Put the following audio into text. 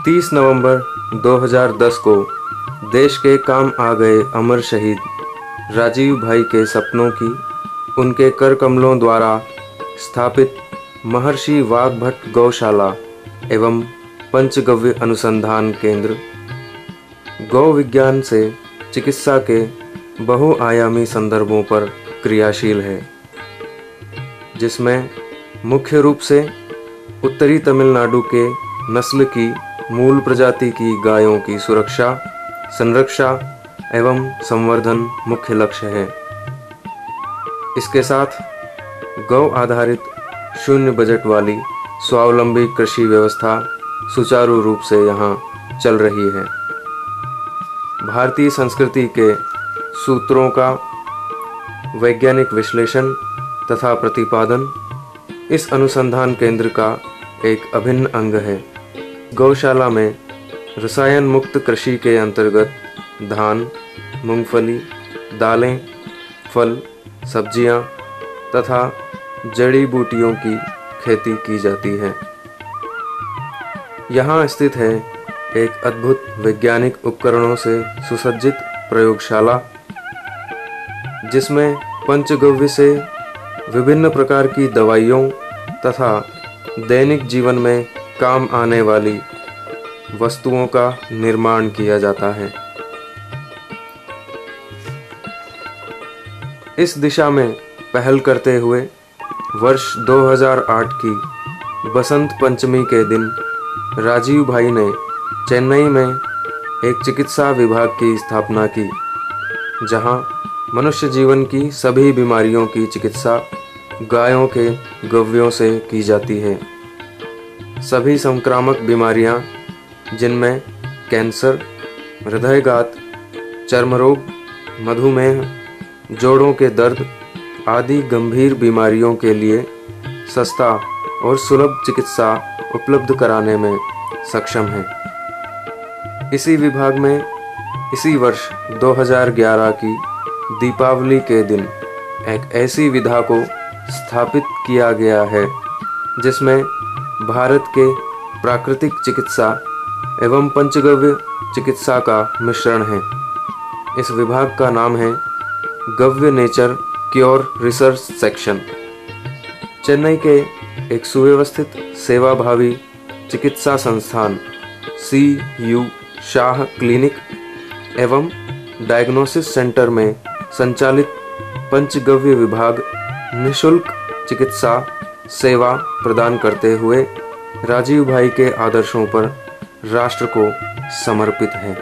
30 नवंबर 2010 को देश के काम आ गए अमर शहीद राजीव भाई के सपनों की उनके कर कमलों द्वारा स्थापित महर्षि वाग्भट गौशाला एवं पंचगव्य अनुसंधान केंद्र गौ विज्ञान से चिकित्सा के बहुआयामी संदर्भों पर क्रियाशील है, जिसमें मुख्य रूप से उत्तरी तमिलनाडु के नस्ल की मूल प्रजाति की गायों की सुरक्षा, संरक्षा एवं संवर्धन मुख्य लक्ष्य है। इसके साथ गौ आधारित शून्य बजट वाली स्वावलंबी कृषि व्यवस्था सुचारू रूप से यहाँ चल रही है। भारतीय संस्कृति के सूत्रों का वैज्ञानिक विश्लेषण तथा प्रतिपादन इस अनुसंधान केंद्र का एक अभिन्न अंग है। गौशाला में रसायन मुक्त कृषि के अंतर्गत धान, मूंगफली, दालें, फल, सब्जियां तथा जड़ी बूटियों की खेती की जाती है। यहाँ स्थित है एक अद्भुत वैज्ञानिक उपकरणों से सुसज्जित प्रयोगशाला, जिसमें पंचगव्य से विभिन्न प्रकार की दवाइयों तथा दैनिक जीवन में काम आने वाली वस्तुओं का निर्माण किया जाता है। इस दिशा में पहल करते हुए वर्ष 2008 की बसंत पंचमी के दिन राजीव भाई ने चेन्नई में एक चिकित्सा विभाग की स्थापना की, जहां मनुष्य जीवन की सभी बीमारियों की चिकित्सा गायों के गव्यों से की जाती है। सभी संक्रामक बीमारियां, जिनमें कैंसर, हृदयघात, चर्म रोग, मधुमेह, जोड़ों के दर्द आदि गंभीर बीमारियों के लिए सस्ता और सुलभ चिकित्सा उपलब्ध कराने में सक्षम है। इसी विभाग में इसी वर्ष 2011 की दीपावली के दिन एक ऐसी विधा को स्थापित किया गया है, जिसमें भारत के प्राकृतिक चिकित्सा एवं पंचगव्य चिकित्सा का मिश्रण है। इस विभाग का नाम है गव्य nature cure research section. Chennai के एक सुव्यवस्थित सेवाभावी चिकित्सा संस्थान CU शाह क्लिनिक एवं डायग्नोसिस सेंटर में संचालित पंचगव्य विभाग निःशुल्क चिकित्सा सेवा प्रदान करते हुए राजीव भाई के आदर्शों पर राष्ट्र को समर्पित है।